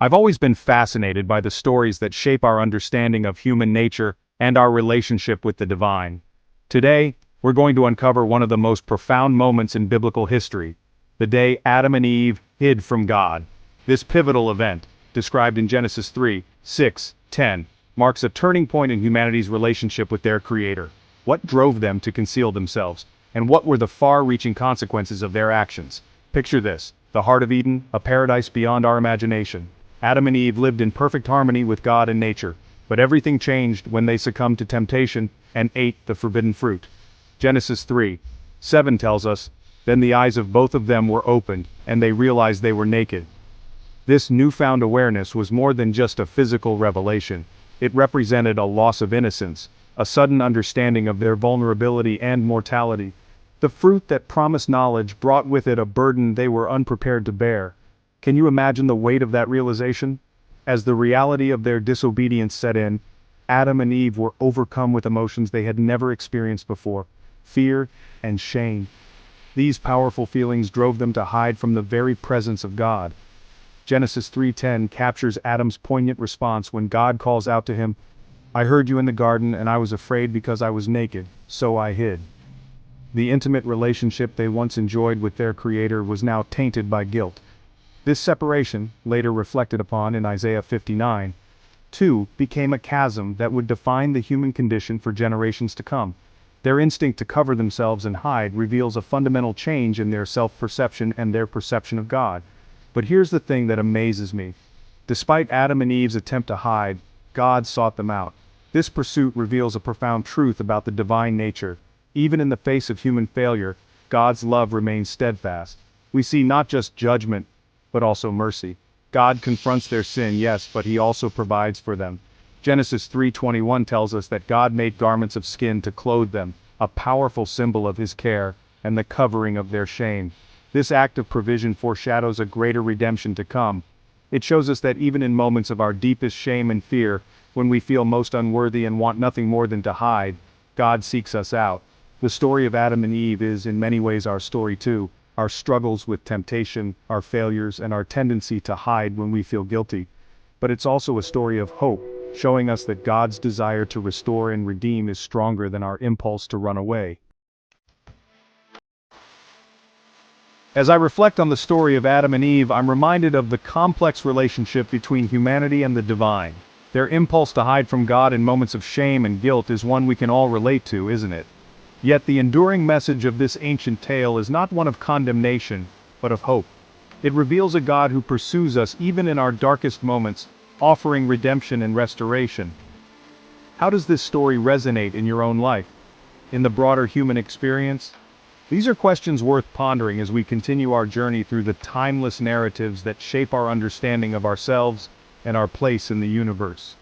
I've always been fascinated by the stories that shape our understanding of human nature and our relationship with the divine. Today, we're going to uncover one of the most profound moments in biblical history, the day Adam and Eve hid from God. This pivotal event, described in Genesis 3, 6, 10, marks a turning point in humanity's relationship with their Creator. What drove them to conceal themselves, and what were the far-reaching consequences of their actions? Picture this, the heart of Eden, a paradise beyond our imagination. Adam and Eve lived in perfect harmony with God and nature, but everything changed when they succumbed to temptation and ate the forbidden fruit. Genesis 3, 7 tells us, "Then the eyes of both of them were opened, and they realized they were naked." This newfound awareness was more than just a physical revelation. It represented a loss of innocence, a sudden understanding of their vulnerability and mortality. The fruit that promised knowledge brought with it a burden they were unprepared to bear. Can you imagine the weight of that realization? As the reality of their disobedience set in, Adam and Eve were overcome with emotions they had never experienced before: fear and shame. These powerful feelings drove them to hide from the very presence of God. Genesis 3:10 captures Adam's poignant response when God calls out to him, "I heard you in the garden and I was afraid because I was naked, so I hid." The intimate relationship they once enjoyed with their Creator was now tainted by guilt. This separation, later reflected upon in Isaiah 59, 2, became a chasm that would define the human condition for generations to come. Their instinct to cover themselves and hide reveals a fundamental change in their self-perception and their perception of God. But here's the thing that amazes me. Despite Adam and Eve's attempt to hide, God sought them out. This pursuit reveals a profound truth about the divine nature. Even in the face of human failure, God's love remains steadfast. We see not just judgment, but also mercy. God confronts their sin, yes, but he also provides for them. Genesis 3:21 tells us that God made garments of skin to clothe them, a powerful symbol of his care and the covering of their shame. This act of provision foreshadows a greater redemption to come. It shows us that even in moments of our deepest shame and fear, when we feel most unworthy and want nothing more than to hide, God seeks us out. The story of Adam and Eve is in many ways our story too. Our struggles with temptation, our failures, and our tendency to hide when we feel guilty. But it's also a story of hope, showing us that God's desire to restore and redeem is stronger than our impulse to run away. As I reflect on the story of Adam and Eve, I'm reminded of the complex relationship between humanity and the divine. Their impulse to hide from God in moments of shame and guilt is one we can all relate to, isn't it? Yet the enduring message of this ancient tale is not one of condemnation, but of hope. It reveals a God who pursues us even in our darkest moments, offering redemption and restoration. How does this story resonate in your own life? In the broader human experience? These are questions worth pondering as we continue our journey through the timeless narratives that shape our understanding of ourselves and our place in the universe.